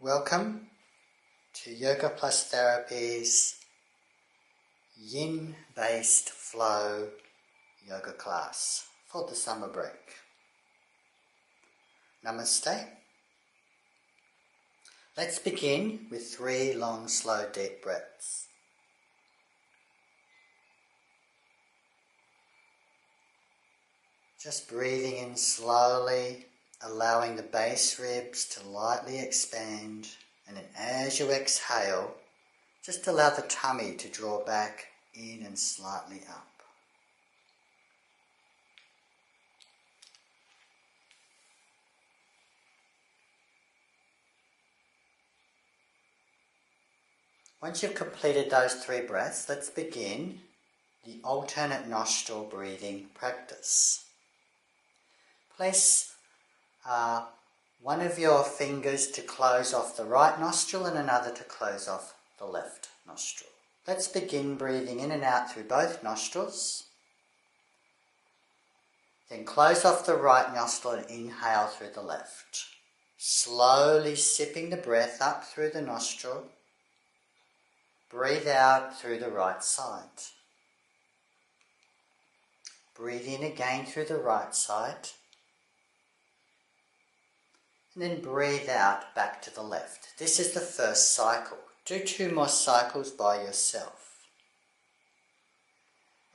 Welcome to Yoga Plus Therapy's Yin-based flow yoga class for the summer break. Namaste. Let's begin with 3 long, slow, deep breaths. Just breathing in slowly, allowing the base ribs to lightly expand, and then as you exhale, just allow the tummy to draw back in and slightly up. Once you've completed those 3 breaths, let's begin the alternate nostril breathing practice. Place one of your fingers to close off the right nostril and another to close off the left nostril. Let's begin breathing in and out through both nostrils. Then close off the right nostril and inhale through the left. Slowly sipping the breath up through the nostril. Breathe out through the right side. Breathe in again through the right side. And then breathe out back to the left. This is the first cycle. Do 2 more cycles by yourself.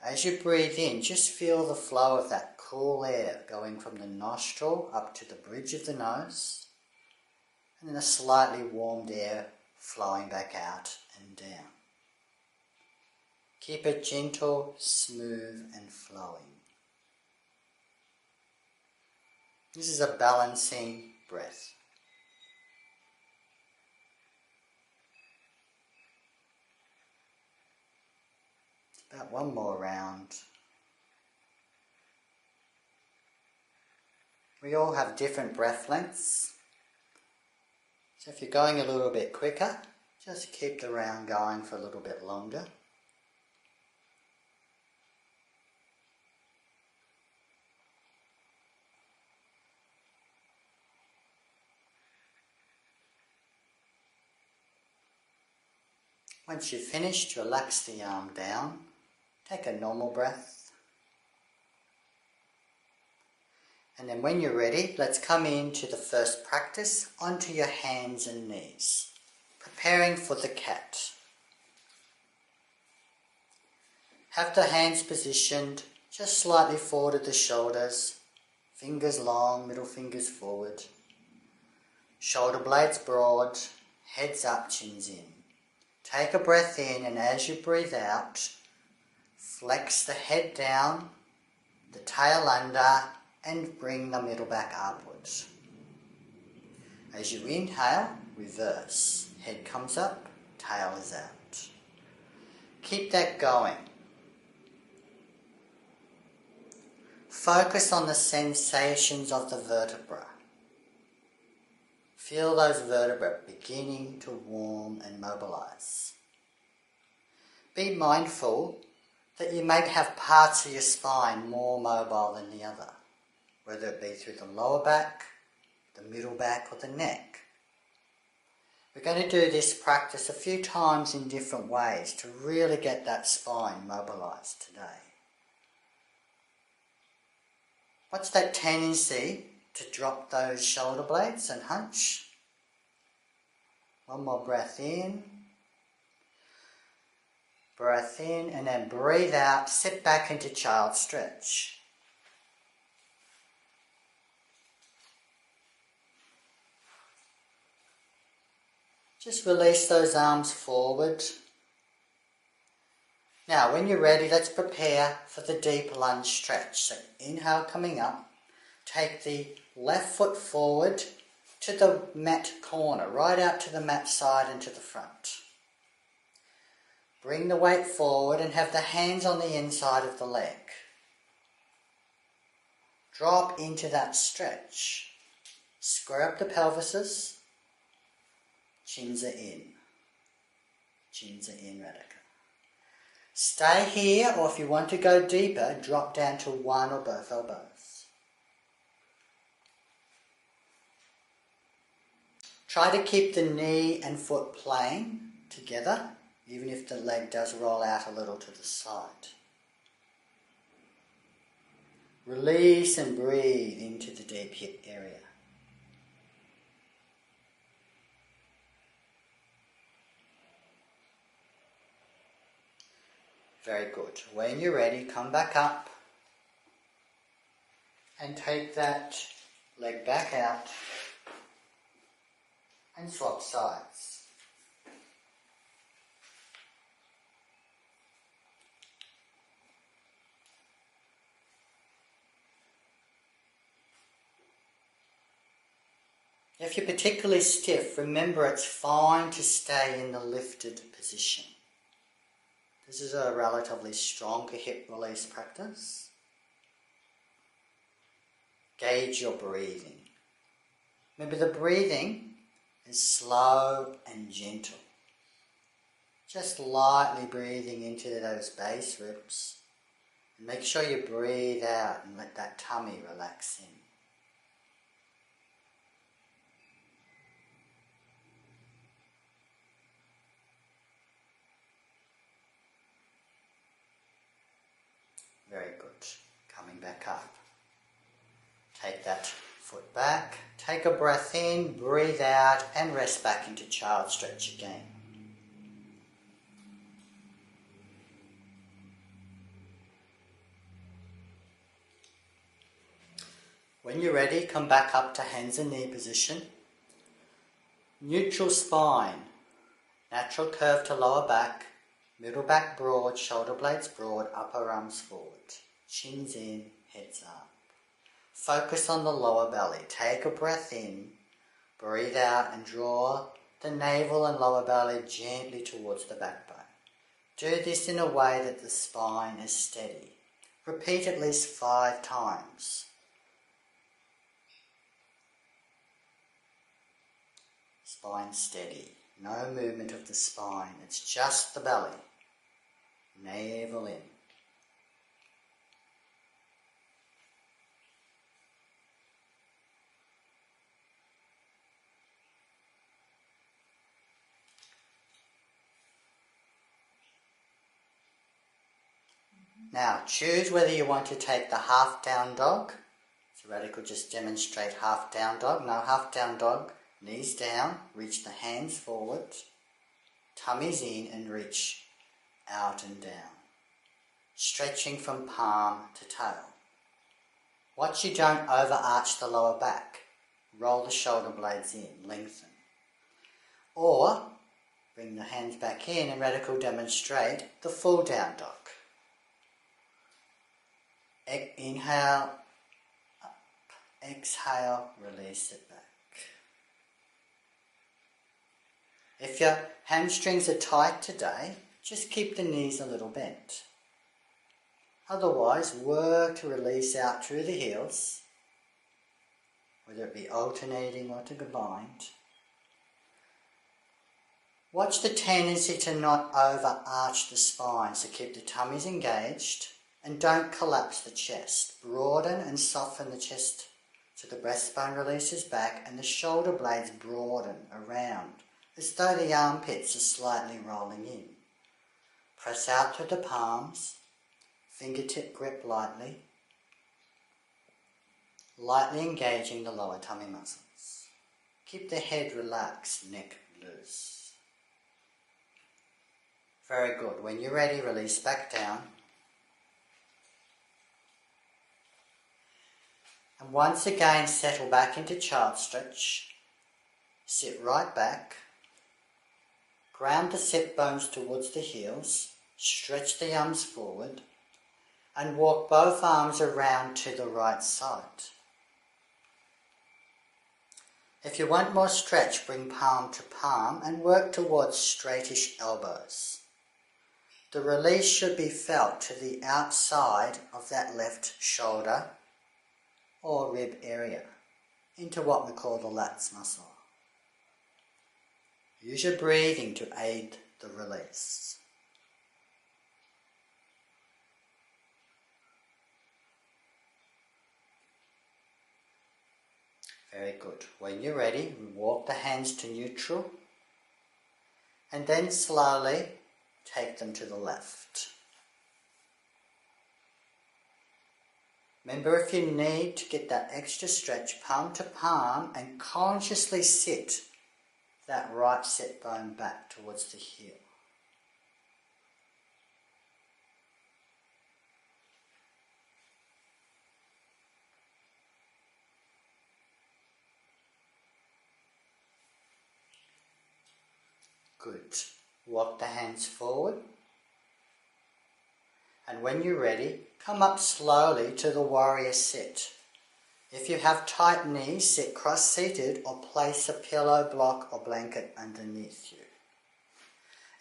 As you breathe in, just feel the flow of that cool air going from the nostril up to the bridge of the nose, and then the slightly warmed air flowing back out and down. Keep it gentle, smooth and flowing. This is a balancing breath. About 1 more round. We all have different breath lengths. So if you're going a little bit quicker, just keep the round going for a little bit longer. Once you've finished, relax the arm down. Take a normal breath. And then when you're ready, let's come into the first practice onto your hands and knees, preparing for the cat. Have the hands positioned just slightly forward of the shoulders, fingers long, middle fingers forward, shoulder blades broad, heads up, chins in. Take a breath in, and as you breathe out, flex the head down, the tail under, and bring the middle back upwards. As you inhale, reverse. Head comes up, tail is out. Keep that going. Focus on the sensations of the vertebra. Feel those vertebrae beginning to warm and mobilize. Be mindful that you may have parts of your spine more mobile than the other, whether it be through the lower back, the middle back or the neck. We're going to do this practice a few times in different ways to really get that spine mobilized today. What's that tendency to drop those shoulder blades and hunch? 1 more breath in. Breath in and then breathe out. Sit back into child stretch. Just release those arms forward. Now when you're ready, let's prepare for the deep lunge stretch. So inhale coming up. Take the left foot forward to the mat corner, right out to the mat side and to the front. Bring the weight forward and have the hands on the inside of the leg. Drop into that stretch. Square up the pelvises. Chins are in. Chins are in, Radhika. Stay here, or if you want to go deeper, drop down to 1 or both elbows. Try to keep the knee and foot playing together, even if the leg does roll out a little to the side. Release and breathe into the deep hip area. Very good. When you're ready, come back up and take that leg back out and swap sides. If you're particularly stiff, remember it's fine to stay in the lifted position. This is a relatively stronger hip release practice. Gauge your breathing. Remember, the breathing is slow and gentle. Just lightly breathing into those base ribs. And make sure you breathe out and let that tummy relax in. Very good. Coming back up. Take that foot back. Take a breath in, breathe out, and rest back into child stretch again. When you're ready, come back up to hands and knee position. Neutral spine. Natural curve to lower back. Middle back broad, shoulder blades broad, upper arms forward. Chins in, heads up. Focus on the lower belly. Take a breath in, breathe out and draw the navel and lower belly gently towards the backbone. Do this in a way that the spine is steady. Repeat at least 5 times. Spine steady. No movement of the spine. It's just the belly. Navel in. Now choose whether you want to take the half down dog. So Radhika just demonstrate half down dog. Now half down dog, knees down, reach the hands forward, tummies in and reach out and down. Stretching from palm to tail. Watch you don't overarch the lower back. Roll the shoulder blades in, lengthen. Or bring the hands back in and Radhika will demonstrate the full down dog. Inhale, up. Exhale, release it back. If your hamstrings are tight today, just keep the knees a little bent. Otherwise, work to release out through the heels, whether it be alternating or to combined. Watch the tendency to not overarch the spine, so keep the tummies engaged and don't collapse the chest. Broaden and soften the chest so the breastbone releases back and the shoulder blades broaden around as though the armpits are slightly rolling in. Press out through the palms, fingertip grip lightly, lightly engaging the lower tummy muscles. Keep the head relaxed, neck loose. Very good. When you're ready, release back down. And once again, settle back into child stretch. Sit right back. Ground the sit bones towards the heels. Stretch the arms forward. And walk both arms around to the right side. If you want more stretch, bring palm to palm and work towards straightish elbows. The release should be felt to the outside of that left shoulder or rib area, into what we call the lats muscle. Use your breathing to aid the release. Very good. When you're ready, walk the hands to neutral and then slowly take them to the left. Remember, if you need to get that extra stretch, palm to palm, and consciously sit that right sit bone back towards the heel. Good. Walk the hands forward. And when you're ready, come up slowly to the warrior sit. If you have tight knees, sit cross-seated or place a pillow, block or blanket underneath you.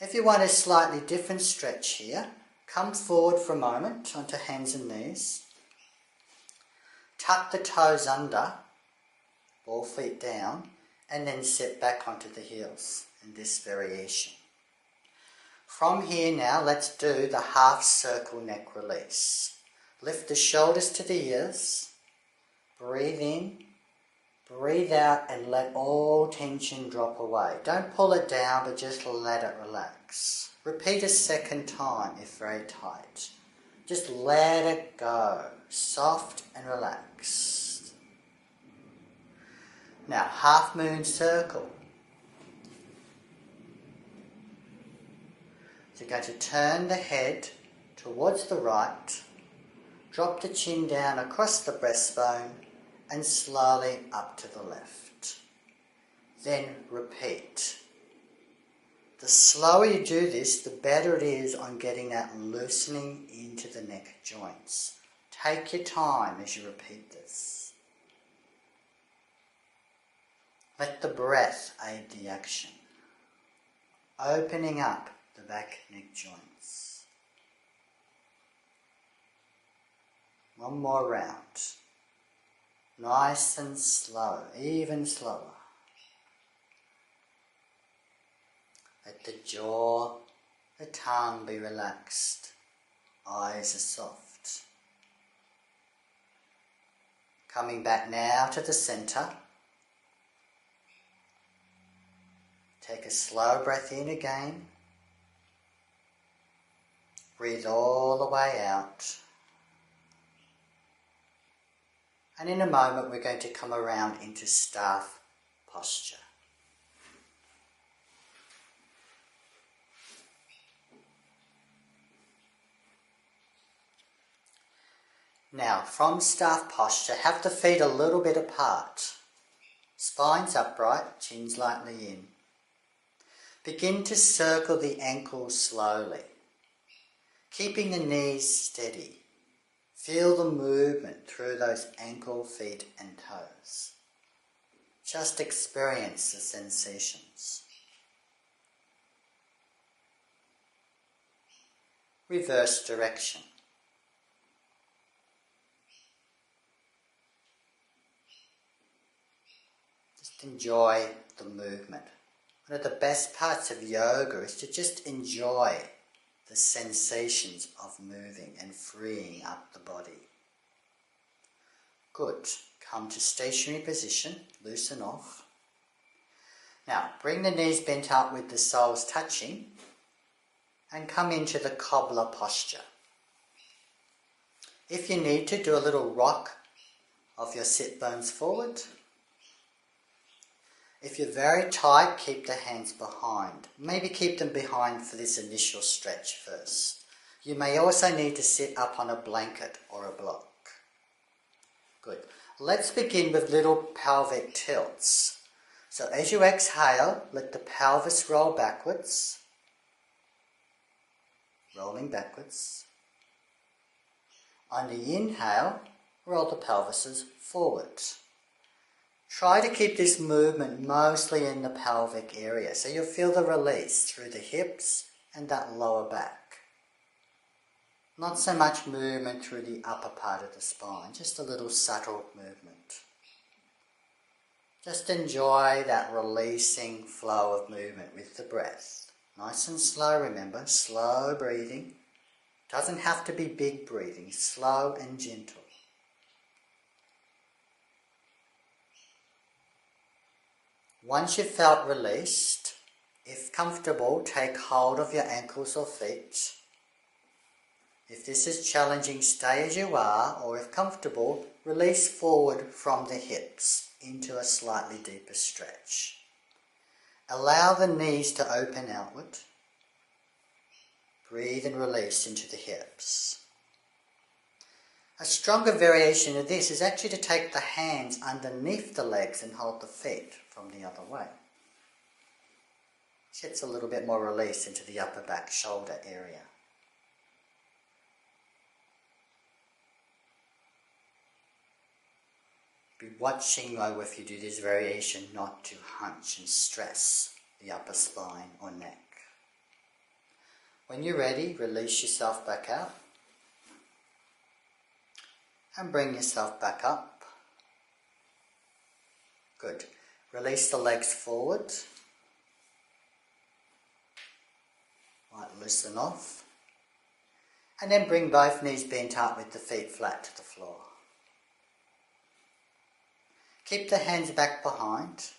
If you want a slightly different stretch here, come forward for a moment onto hands and knees. Tuck the toes under, ball feet down, and then sit back onto the heels in this variation. From here now, let's do the half circle neck release. Lift the shoulders to the ears, breathe in, breathe out, and let all tension drop away. Don't pull it down, but just let it relax. Repeat a second time if very tight. Just let it go, soft and relaxed. Now, half moon circle. So you're going to turn the head towards the right, drop the chin down across the breastbone, and slowly up to the left. Then repeat. The slower you do this, the better it is on getting that loosening into the neck joints. Take your time as you repeat this. Let the breath aid the action. Opening up the back neck joints. One more round. Nice and slow, even slower. Let the jaw, the tongue be relaxed. Eyes are soft. Coming back now to the center. Take a slow breath in again. Breathe all the way out. And in a moment we're going to come around into staff posture. Now, from staff posture, have the feet a little bit apart. Spines upright, chin slightly in. Begin to circle the ankles slowly, keeping the knees steady. Feel the movement through those ankle, feet and toes. Just experience the sensations. Reverse direction. Just enjoy the movement. One of the best parts of yoga is to just enjoy the sensations of moving and freeing up the body. Good. Come to stationary position, loosen off. Now, bring the knees bent up with the soles touching and come into the cobbler posture. If you need to, do a little rock of your sit bones forward. If you're very tight, keep the hands behind. Maybe keep them behind for this initial stretch first. You may also need to sit up on a blanket or a block. Good. Let's begin with little pelvic tilts. So as you exhale, let the pelvis roll backwards. Rolling backwards. On the inhale, roll the pelvises forward. Try to keep this movement mostly in the pelvic area, so you'll feel the release through the hips and that lower back. Not so much movement through the upper part of the spine, just a little subtle movement. Just enjoy that releasing flow of movement with the breath. Nice and slow, remember, slow breathing. Doesn't have to be big breathing, slow and gentle. Once you've felt released, if comfortable, take hold of your ankles or feet. If this is challenging, stay as you are, or if comfortable, release forward from the hips into a slightly deeper stretch. Allow the knees to open outward. Breathe and release into the hips. A stronger variation of this is actually to take the hands underneath the legs and hold the feet from the other way. Gets a little bit more release into the upper back shoulder area. Be watching though if you do this variation not to hunch and stress the upper spine or neck. When you're ready, release yourself back out and bring yourself back up. Good. Release the legs forward. Might loosen off. And then bring both knees bent up with the feet flat to the floor. Keep the hands back behind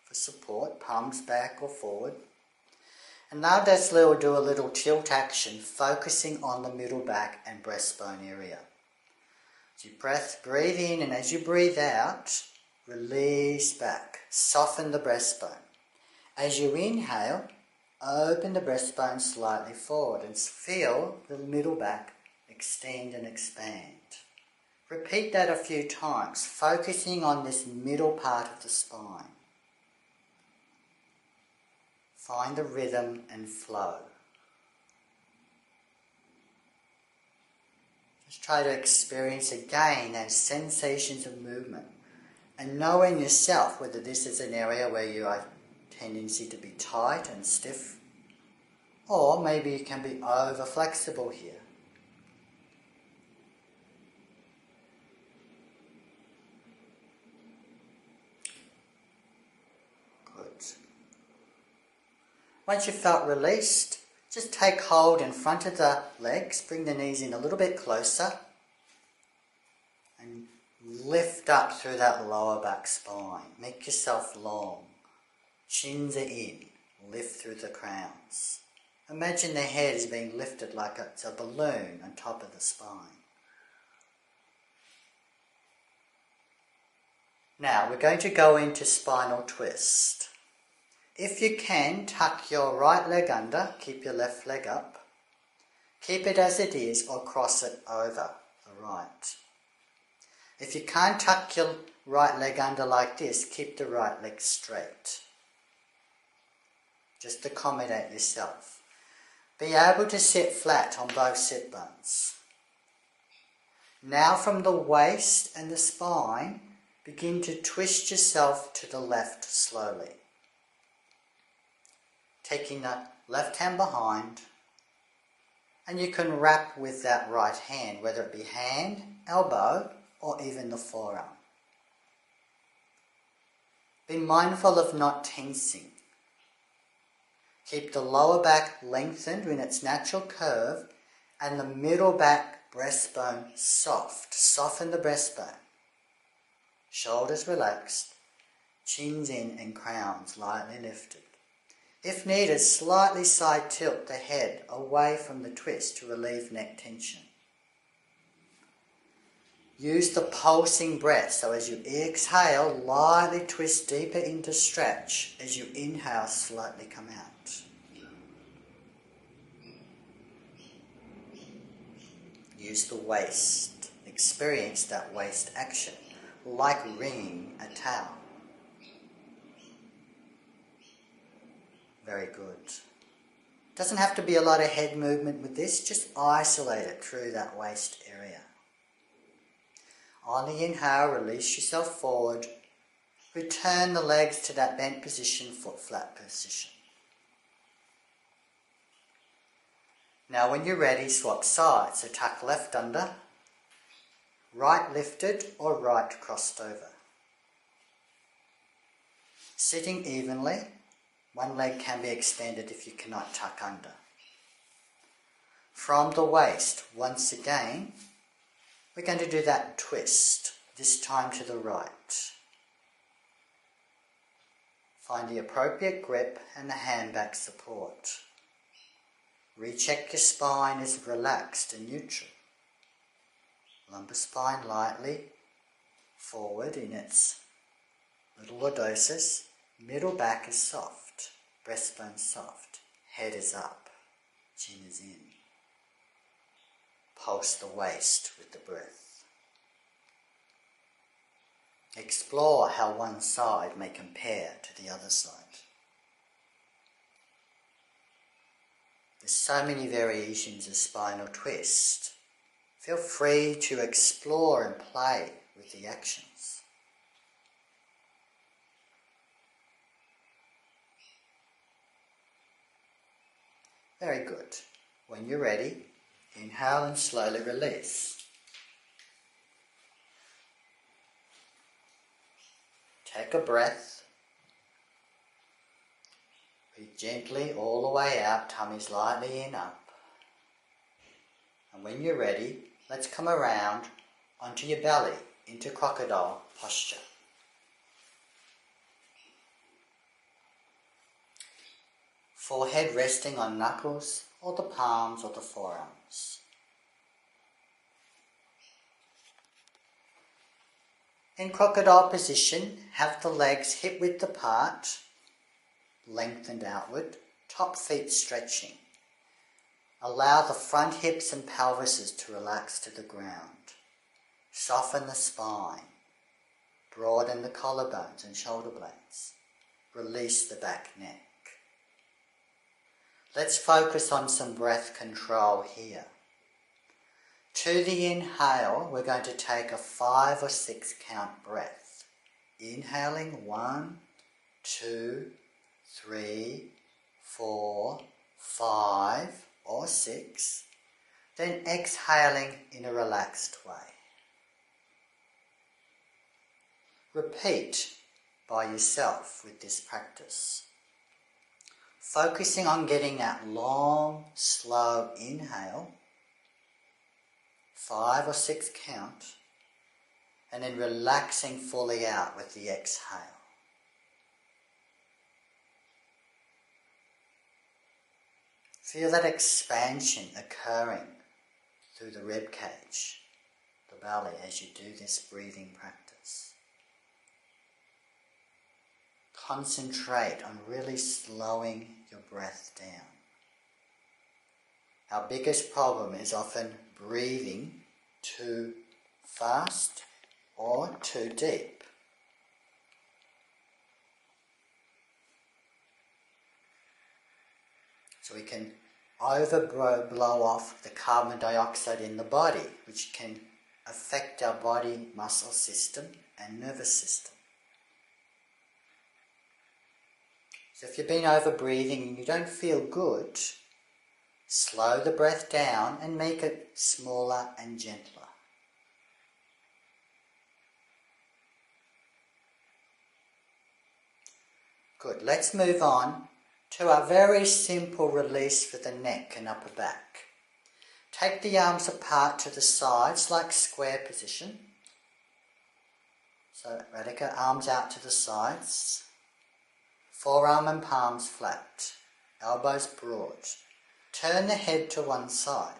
for support, palms back or forward. And now Dasli will do a little tilt action, focusing on the middle back and breastbone area. As you breathe in, and as you breathe out, release back. Soften the breastbone. As you inhale, open the breastbone slightly forward and feel the middle back extend and expand. Repeat that a few times, focusing on this middle part of the spine. Find the rhythm and flow. Just try to experience again those sensations of movement and know in yourself whether this is an area where you have tendency to be tight and stiff, or maybe you can be over flexible here. Once you've felt released, just take hold in front of the legs, bring the knees in a little bit closer and lift up through that lower back spine. Make yourself long. Chins are in, lift through the crowns. Imagine the head is being lifted like it's a balloon on top of the spine. Now we're going to go into spinal twist. If you can, tuck your right leg under, keep your left leg up. Keep it as it is or cross it over the right. If you can't tuck your right leg under like this, keep the right leg straight. Just accommodate yourself. Be able to sit flat on both sit bones. Now from the waist and the spine, begin to twist yourself to the left slowly. Taking the left hand behind, and you can wrap with that right hand, whether it be hand, elbow, or even the forearm. Be mindful of not tensing. Keep the lower back lengthened in its natural curve, and the middle back breastbone soft. Soften the breastbone. Shoulders relaxed, chins in and crowns lightly lifted. If needed, slightly side tilt the head away from the twist to relieve neck tension. Use the pulsing breath, so as you exhale, lightly twist deeper into stretch. As you inhale, slightly come out. Use the waist. Experience that waist action, like wringing a towel. Very good. Doesn't have to be a lot of head movement with this, just isolate it through that waist area. On the inhale, release yourself forward. Return the legs to that bent position, foot flat position. Now when you're ready, swap sides. So tuck left under, right lifted or right crossed over. Sitting evenly. One leg can be extended if you cannot tuck under. From the waist, once again, we're going to do that twist, this time to the right. Find the appropriate grip and the hand back support. Recheck your spine is relaxed and neutral. Lumbar spine lightly forward in its little lordosis. Middle back is soft. Breastbone soft. Head is up. Chin is in. Pulse the waist with the breath. Explore how one side may compare to the other side. There's so many variations of spinal twist. Feel free to explore and play with the actions. Very good. When you're ready, inhale and slowly release. Take a breath. Breathe gently all the way out, tummy slightly in, up. And when you're ready, let's come around onto your belly into crocodile posture. Forehead resting on knuckles or the palms or the forearms. In crocodile position, have the legs hip-width apart, lengthened outward, top feet stretching. Allow the front hips and pelvises to relax to the ground. Soften the spine. Broaden the collarbones and shoulder blades. Release the back neck. Let's focus on some breath control here. To the inhale, we're going to take a 5 or 6 count breath. Inhaling 1, 2, 3, 4, 5 or 6. Then exhaling in a relaxed way. Repeat by yourself with this practice. Focusing on getting that long, slow inhale, 5 or 6 count, and then relaxing fully out with the exhale. Feel that expansion occurring through the rib cage, the belly, as you do this breathing practice. Concentrate on really slowing your breath down. Our biggest problem is often breathing too fast or too deep. So we can blow off the carbon dioxide in the body, which can affect our body muscle system and nervous system. So if you've been over breathing and you don't feel good, slow the breath down and make it smaller and gentler. Good, let's move on to our very simple release for the neck and upper back. Take the arms apart to the sides like square position. So Radhika, arms out to the sides. Forearm and palms flat, elbows broad. Turn the head to one side.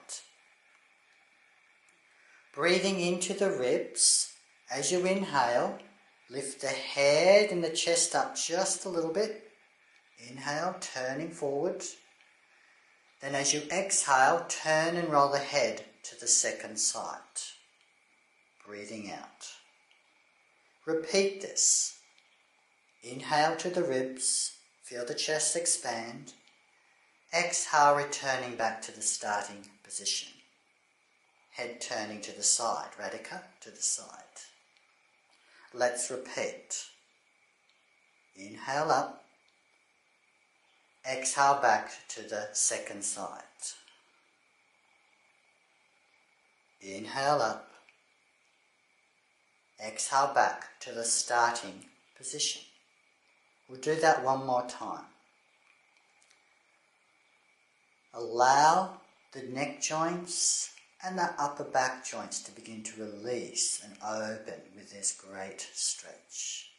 Breathing into the ribs. As you inhale, lift the head and the chest up just a little bit. Inhale, turning forward. Then as you exhale, turn and roll the head to the second side. Breathing out. Repeat this. Inhale to the ribs, feel the chest expand. Exhale, returning back to the starting position. Head turning to the side, Radhika, to the side. Let's repeat. Inhale up. Exhale back to the second side. Inhale up. Exhale back to the starting position. We'll do that one more time. Allow the neck joints and the upper back joints to begin to release and open with this great stretch.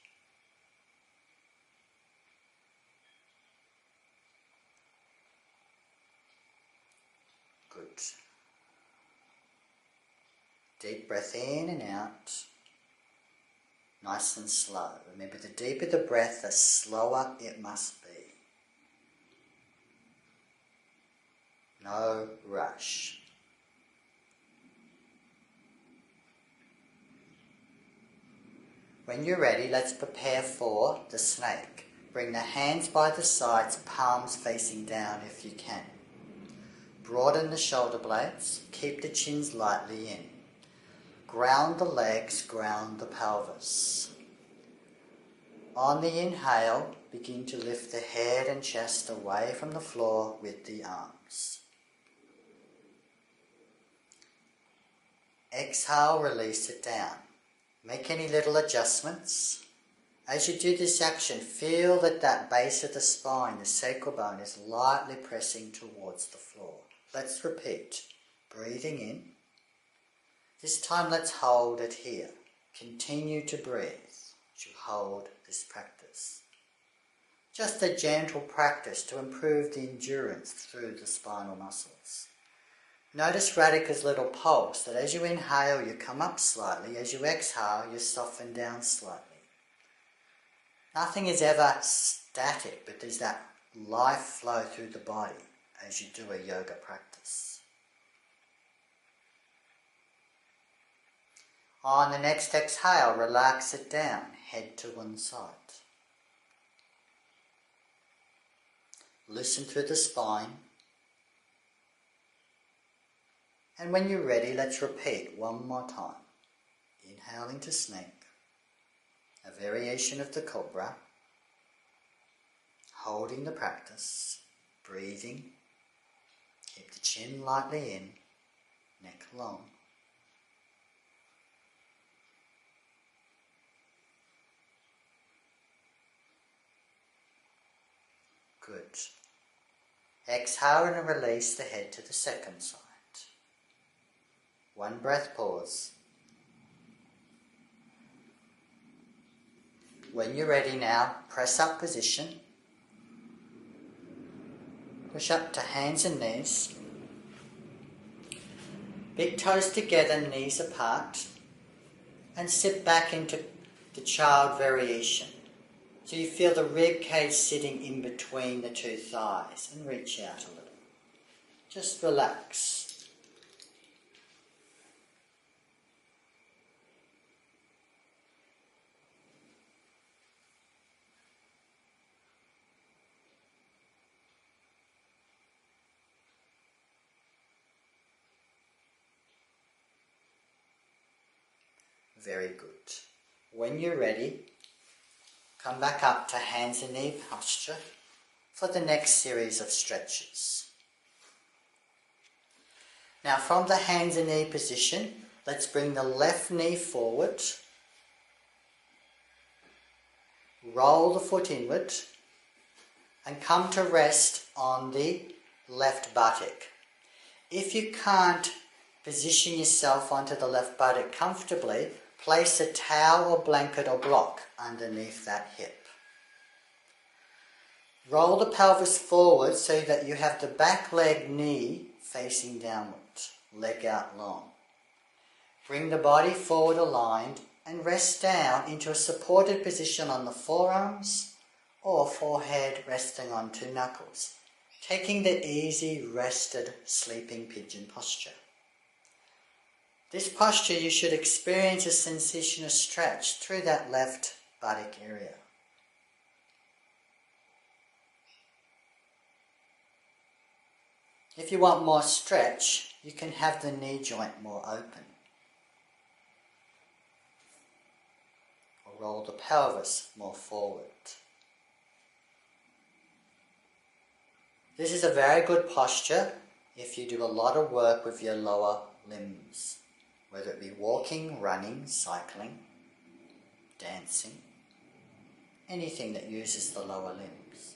Deep breath in and out. Nice and slow. Remember, the deeper the breath, the slower it must be. No rush. When you're ready, let's prepare for the snake. Bring the hands by the sides, palms facing down if you can. Broaden the shoulder blades, keep the chins lightly in. Ground the legs, ground the pelvis. On the inhale, begin to lift the head and chest away from the floor with the arms. Exhale, release it down. Make any little adjustments. As you do this action, feel that that base of the spine, the sacral bone, is lightly pressing towards the floor. Let's repeat. Breathing in. This time let's hold it here. Continue to breathe as you hold this practice. Just a gentle practice to improve the endurance through the spinal muscles. Notice Radhika's little pulse, that as you inhale you come up slightly, as you exhale you soften down slightly. Nothing is ever static, but there's that life flow through the body as you do a yoga practice. On the next exhale, relax it down, head to one side. Loosen through the spine. And when you're ready, let's repeat one more time. Inhaling to snake, a variation of the cobra, holding the practice, breathing, keep the chin lightly in, neck long. Good. Exhale and release the head to the second side. One breath pause. When you're ready now, press up position. Push up to hands and knees. Big toes together, knees apart. And sit back into the child variation. So you feel the rib cage sitting in between the two thighs, and reach out a little. Just relax. Very good. When you're ready, come back up to hands and knee posture for the next series of stretches. Now from the hands and knee position, let's bring the left knee forward. Roll the foot inward and come to rest on the left buttock. If you can't position yourself onto the left buttock comfortably, place a towel or blanket or block underneath that hip. Roll the pelvis forward so that you have the back leg knee facing downward, leg out long. Bring the body forward aligned and rest down into a supported position on the forearms or forehead resting on two knuckles, taking the easy rested sleeping pigeon posture. This posture you should experience a sensation of stretch through that left buttock area. If you want more stretch, you can have the knee joint more open. Or roll the pelvis more forward. This is a very good posture if you do a lot of work with your lower limbs, whether it be walking, running, cycling, dancing, anything that uses the lower limbs.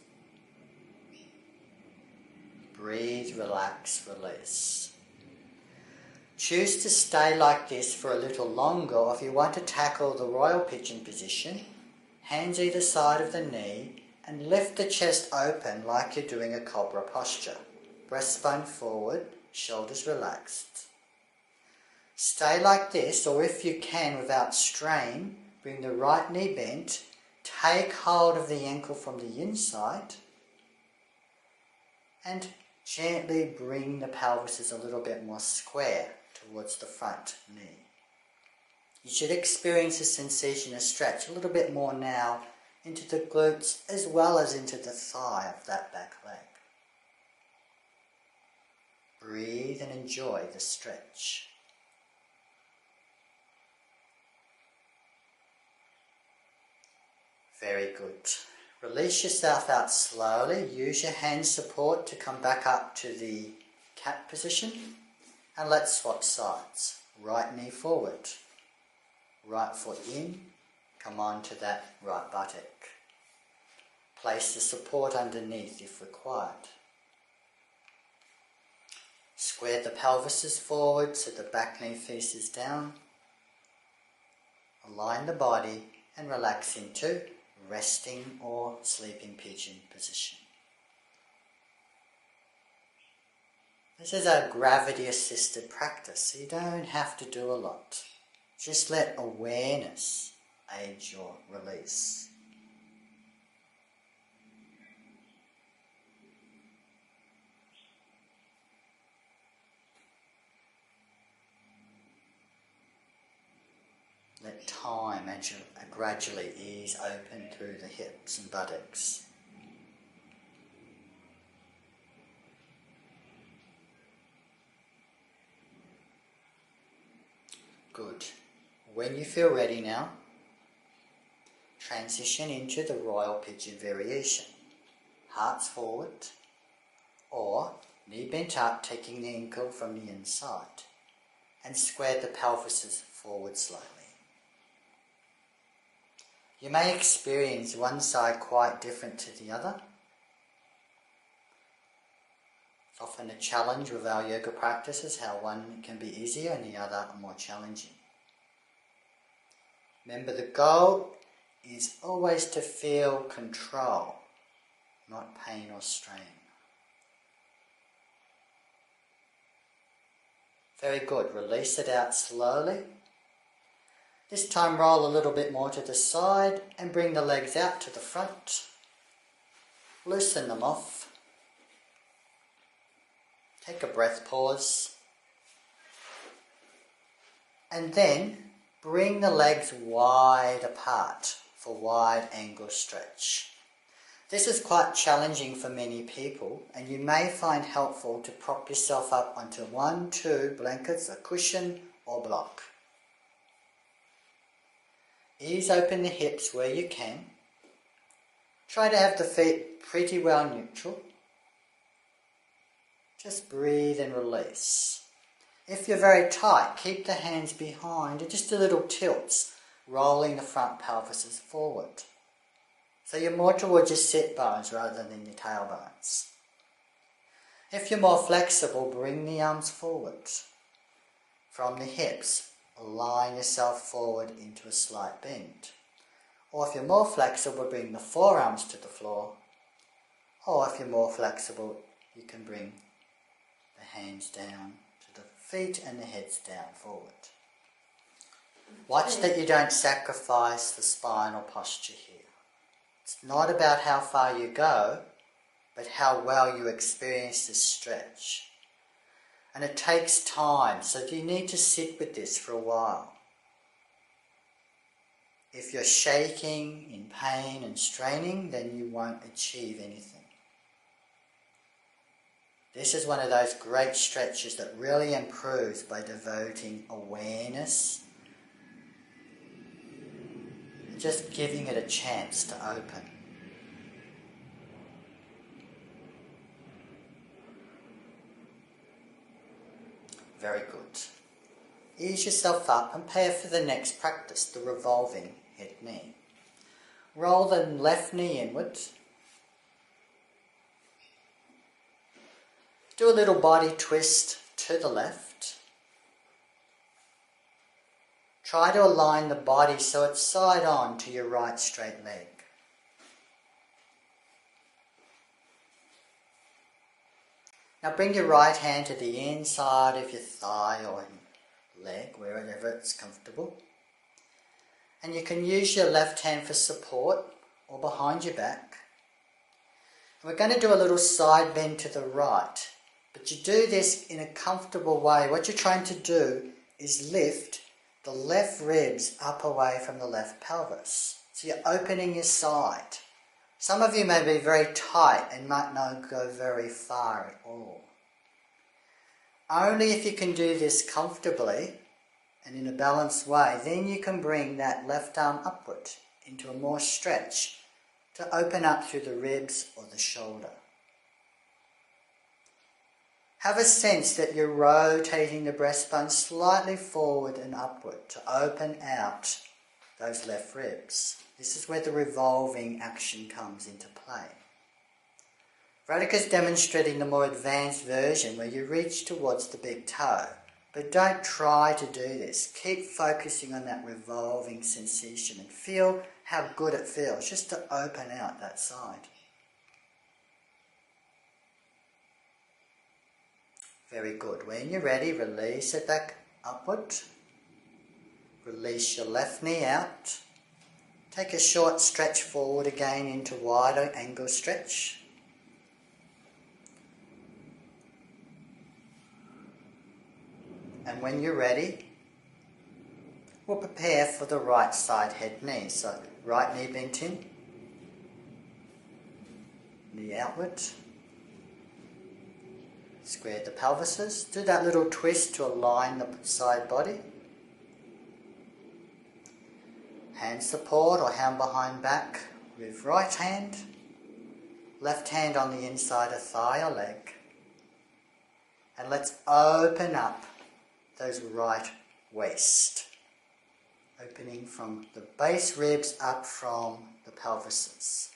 Breathe, relax, release. Choose to stay like this for a little longer, or if you want to tackle the royal pigeon position, hands either side of the knee and lift the chest open like you're doing a cobra posture. Breastbone forward, shoulders relaxed. Stay like this, or if you can without strain, bring the right knee bent, take hold of the ankle from the inside and gently bring the pelvis a little bit more square towards the front knee. You should experience a sensation of stretch a little bit more now into the glutes as well as into the thigh of that back leg. Breathe and enjoy the stretch. Very good. Release yourself out slowly. Use your hand support to come back up to the cat position. And let's swap sides. Right knee forward. Right foot in. Come on to that right buttock. Place the support underneath if required. Square the pelvises forward so the back knee faces down. Align the body and relax into resting or sleeping pigeon position. This is a gravity-assisted practice, so you don't have to do a lot. Just let awareness aid your release. Let time gradually ease open through the hips and buttocks. Good. When you feel ready now, transition into the royal pigeon variation. Hearts forward, or knee bent up, taking the ankle from the inside, and square the pelvises forward slightly. You may experience one side quite different to the other. It's often a challenge with our yoga practices, how one can be easier and the other more challenging. Remember, the goal is always to feel control, not pain or strain. Very good. Release it out slowly. This time roll a little bit more to the side and bring the legs out to the front. Loosen them off. Take a breath pause. And then bring the legs wide apart for wide angle stretch. This is quite challenging for many people, and you may find helpful to prop yourself up onto 1, 2 blankets, a cushion or block. Ease open the hips where you can. Try to have the feet pretty well neutral. Just breathe and release. If you're very tight, keep the hands behind and just a little tilts, rolling the front pelvises forward. So you're more towards your sit bones rather than your tailbones. If you're more flexible, bring the arms forward. From the hips, align yourself forward into a slight bend. Or if you're more flexible, bring the forearms to the floor. Or if you're more flexible, you can bring the hands down to the feet and the heads down forward. Watch that you don't sacrifice the spinal posture here. It's not about how far you go, but how well you experience this stretch. And it takes time, so you need to sit with this for a while. If you're shaking, in pain and straining, then you won't achieve anything. This is one of those great stretches that really improves by devoting awareness, and just giving it a chance to open. Very good. Ease yourself up and prepare for the next practice, the revolving head knee. Roll the left knee inwards. Do a little body twist to the left. Try to align the body so it's side on to your right straight leg. Now bring your right hand to the inside of your thigh or leg, wherever it's comfortable. And you can use your left hand for support or behind your back. And we're going to do a little side bend to the right. But you do this in a comfortable way. What you're trying to do is lift the left ribs up away from the left pelvis. So you're opening your side. Some of you may be very tight and might not go very far at all. Only if you can do this comfortably and in a balanced way, then you can bring that left arm upward into a more stretch to open up through the ribs or the shoulder. Have a sense that you're rotating the breastbone slightly forward and upward to open out those left ribs. This is where the revolving action comes into play. Radhika's demonstrating the more advanced version where you reach towards the big toe, but don't try to do this. Keep focusing on that revolving sensation and feel how good it feels just to open out that side. Very good. When you're ready, release it back upward. Release your left knee out. Take a short stretch forward again into wider angle stretch. And when you're ready, we'll prepare for the right side head knee. So right knee bent in, knee outward. Square the pelvises. Do that little twist to align the side body. Hand support or hand behind back with right hand. Left hand on the inside of thigh or leg. And let's open up those right waist. Opening from the base ribs up from the pelvises.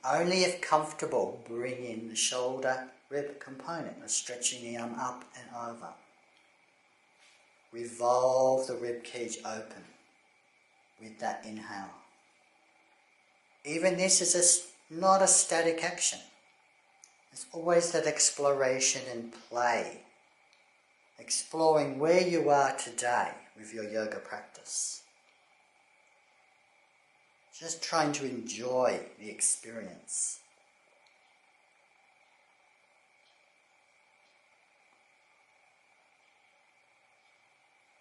Only if comfortable, bring in the shoulder rib component of stretching the arm up and over. Revolve the rib cage open with that inhale. Even this is not a static action. There's always that exploration and play. Exploring where you are today with your yoga practice. Just trying to enjoy the experience.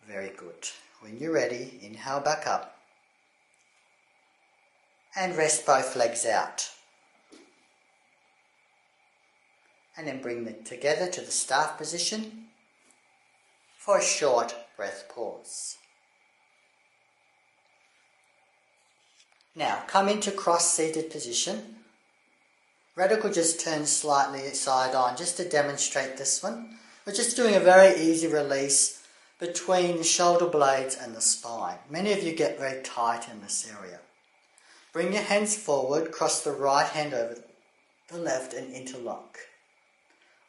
Very good. When you're ready, inhale back up and rest both legs out. And then bring them together to the staff position for a short breath pause. Now come into cross-seated position. Radhika will just turn slightly side on just to demonstrate this one. We're just doing a very easy release between the shoulder blades and the spine. Many of you get very tight in this area. Bring your hands forward, cross the right hand over the left and interlock.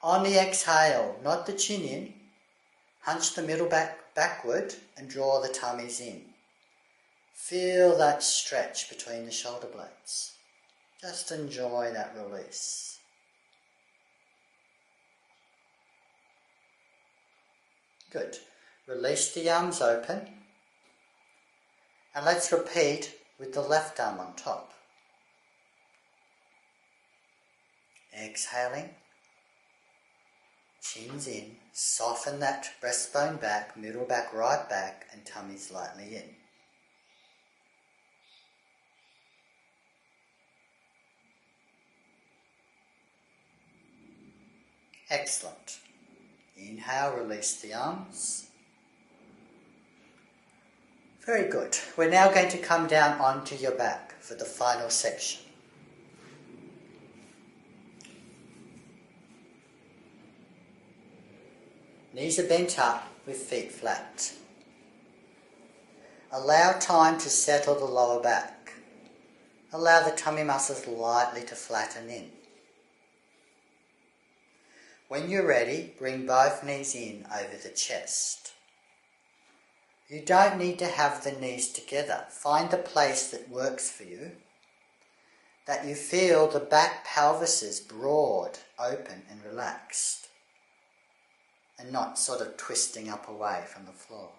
On the exhale, nod the chin in, hunch the middle back backward and draw the tummies in. Feel that stretch between the shoulder blades. Just enjoy that release. Good. Release the arms open. And let's repeat with the left arm on top. Exhaling. Chins in. Soften that breastbone back, middle back, right back, and tummy slightly in. Excellent. Inhale, release the arms. Very good. We're now going to come down onto your back for the final section. Knees are bent up with feet flat. Allow time to settle the lower back. Allow the tummy muscles lightly to flatten in. When you're ready, bring both knees in over the chest. You don't need to have the knees together. Find the place that works for you, that you feel the back pelvis is broad, open and relaxed. and not sort of twisting up away from the floor.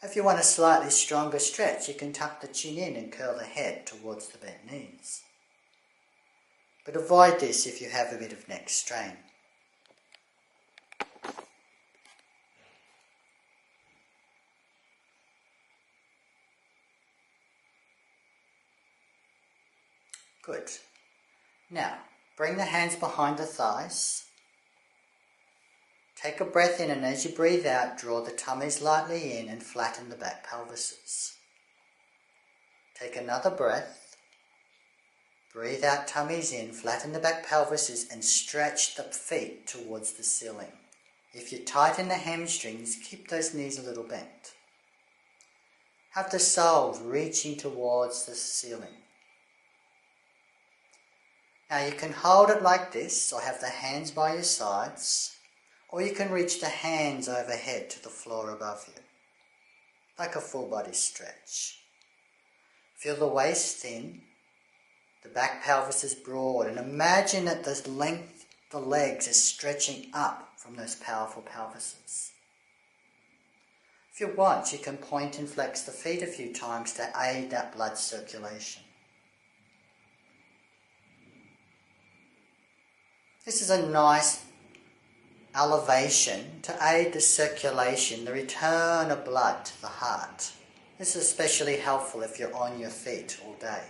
If you want a slightly stronger stretch, you can tuck the chin in and curl the head towards the bent knees. But avoid this if you have a bit of neck strain. Good. Now, bring the hands behind the thighs. Take a breath in, and as you breathe out, draw the tummies lightly in and flatten the back pelvises. Take another breath. Breathe out, tummies in, flatten the back pelvises and stretch the feet towards the ceiling. If you tighten the hamstrings, keep those knees a little bent. Have the soles reaching towards the ceiling. Now you can hold it like this, or have the hands by your sides, or you can reach the hands overhead to the floor above you, like a full body stretch. Feel the waist thin, the back pelvis is broad, and imagine that the length of the legs is stretching up from those powerful pelvises. If you want, you can point and flex the feet a few times to aid that blood circulation. This is a nice elevation to aid the circulation, the return of blood to the heart. This is especially helpful if you're on your feet all day.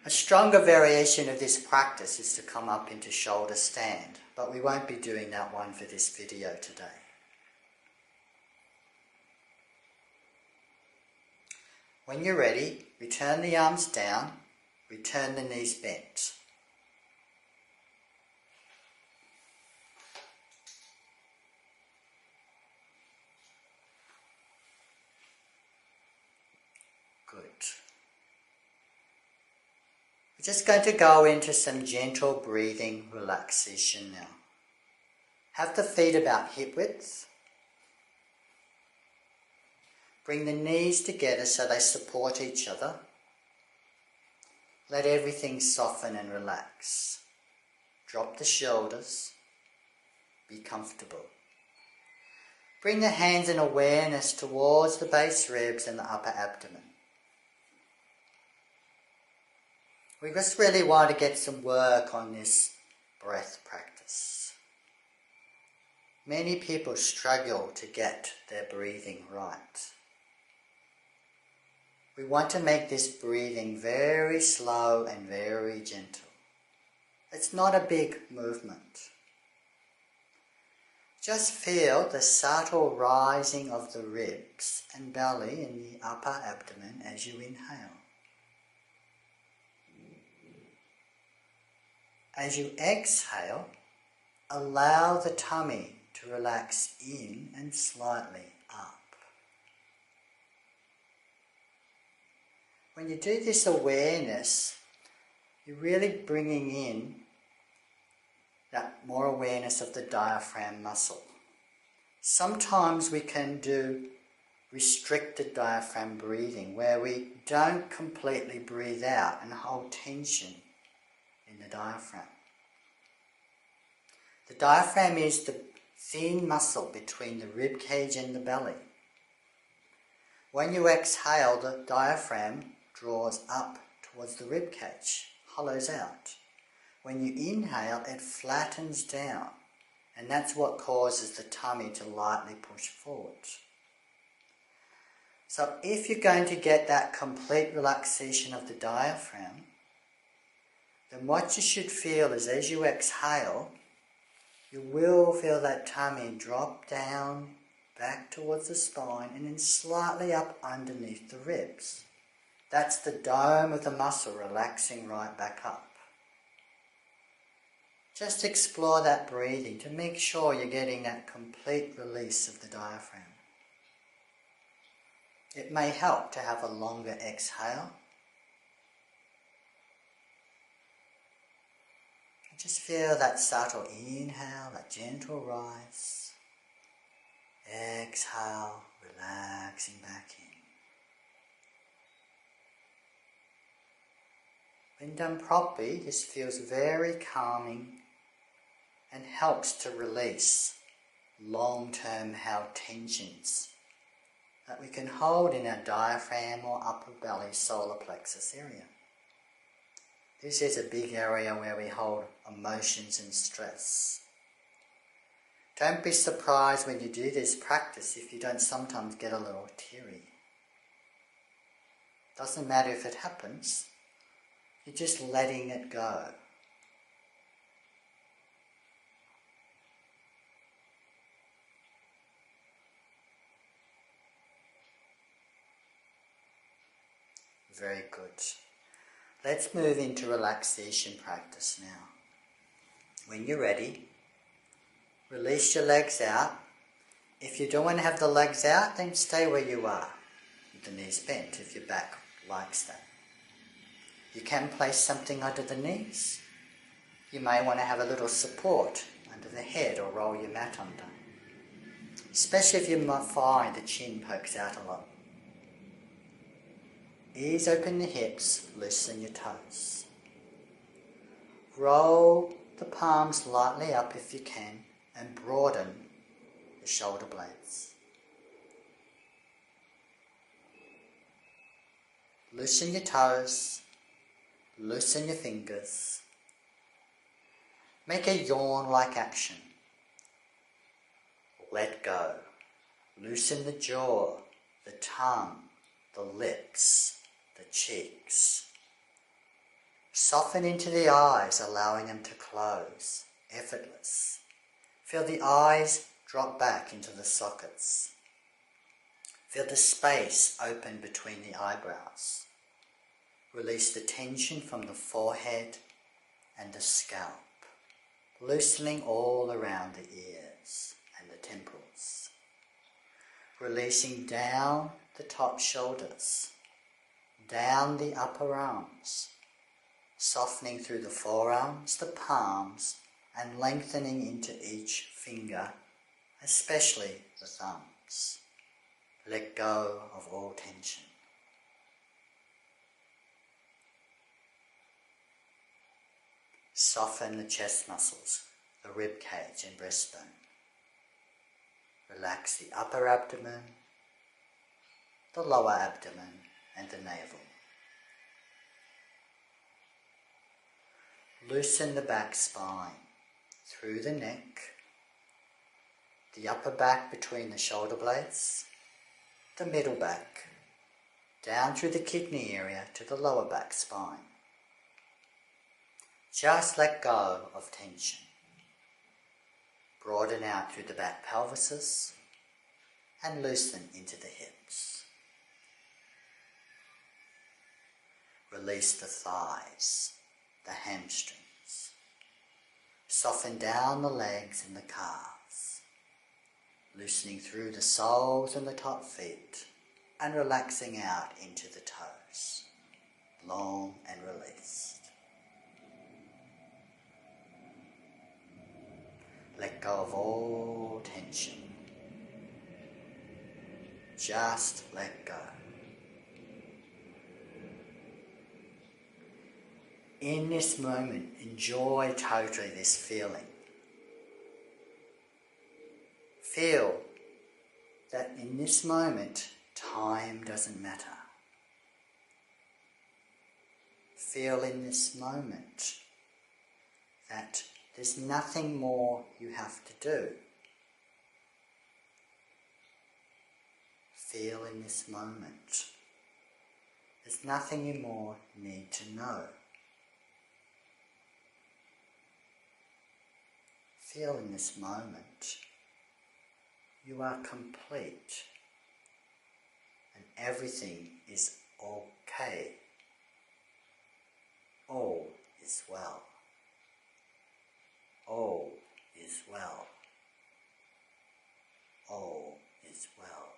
A stronger variation of this practice is to come up into shoulder stand, but we won't be doing that one for this video today. When you're ready, return the arms down, return the knees bent. Good. We're just going to go into some gentle breathing relaxation now. Have the feet about hip width. Bring the knees together so they support each other. Let everything soften and relax. Drop the shoulders. Be comfortable. Bring the hands in awareness towards the base ribs and the upper abdomen. We just really want to get some work on this breath practice. Many people struggle to get their breathing right. We want to make this breathing very slow and very gentle. It's not a big movement. Just feel the subtle rising of the ribs and belly in the upper abdomen as you inhale. As you exhale, allow the tummy to relax in and slightly up. When you do this awareness, you're really bringing in that more awareness of the diaphragm muscle. Sometimes we can do restricted diaphragm breathing, where we don't completely breathe out and hold tension in the diaphragm. The diaphragm is the thin muscle between the rib cage and the belly. When you exhale, the diaphragm draws up towards the rib cage, hollows out. When you inhale, it flattens down, and that's what causes the tummy to lightly push forward. So if you're going to get that complete relaxation of the diaphragm, then what you should feel is as you exhale, you will feel that tummy drop down, back towards the spine, and then slightly up underneath the ribs. That's the dome of the muscle relaxing right back up. Just explore that breathing to make sure you're getting that complete release of the diaphragm. It may help to have a longer exhale. And just feel that subtle inhale, that gentle rise. Exhale, relaxing back in. When done properly, this feels very calming and helps to release long-term held tensions that we can hold in our diaphragm or upper belly solar plexus area. This is a big area where we hold emotions and stress. Don't be surprised when you do this practice if you don't sometimes get a little teary. Doesn't matter if it happens, you're just letting it go. Very good. Let's move into relaxation practice now. When you're ready, release your legs out. If you don't want to have the legs out, then stay where you are, with the knees bent if your back likes that. You can place something under the knees. You may want to have a little support under the head or roll your mat under, especially if you might find the chin pokes out a lot. Ease open the hips, loosen your toes. Roll the palms lightly up if you can and broaden the shoulder blades. Loosen your toes, loosen your fingers. Make a yawn-like action. Let go. Loosen the jaw, the tongue, the lips, the cheeks. Soften into the eyes, allowing them to close, effortless. Feel the eyes drop back into the sockets. Feel the space open between the eyebrows. Release the tension from the forehead and the scalp, loosening all around the ears and the temples. Releasing down the top shoulders, down the upper arms, softening through the forearms, the palms, and lengthening into each finger, especially the thumbs. Let go of all tension. Soften the chest muscles, the rib cage and breastbone. Relax the upper abdomen, the lower abdomen and the navel. Loosen the back spine through the neck, the upper back between the shoulder blades, the middle back, down through the kidney area to the lower back spine. Just let go of tension. Broaden out through the back pelvises and loosen into the hips. Release the thighs, the hamstrings. Soften down the legs and the calves, loosening through the soles and the top feet and relaxing out into the toes, long and released. Let go of all tension. Just let go. In this moment, enjoy totally this feeling. Feel that in this moment, time doesn't matter. Feel in this moment that there's nothing more you have to do. Feel in this moment there's nothing you more need to know. Feel in this moment you are complete and everything is okay. All is well. All is well. All is well.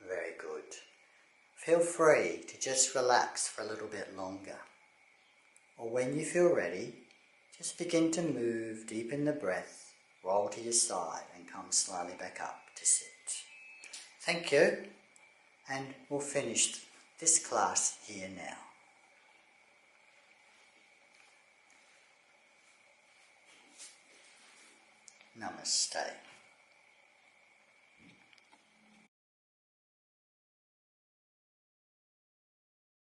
Very good. Feel free to just relax for a little bit longer. Or when you feel ready, Just begin to move, deepen the breath, roll to your side and come slowly back up to sit. Thank you, and we'll finish this class here now. Namaste.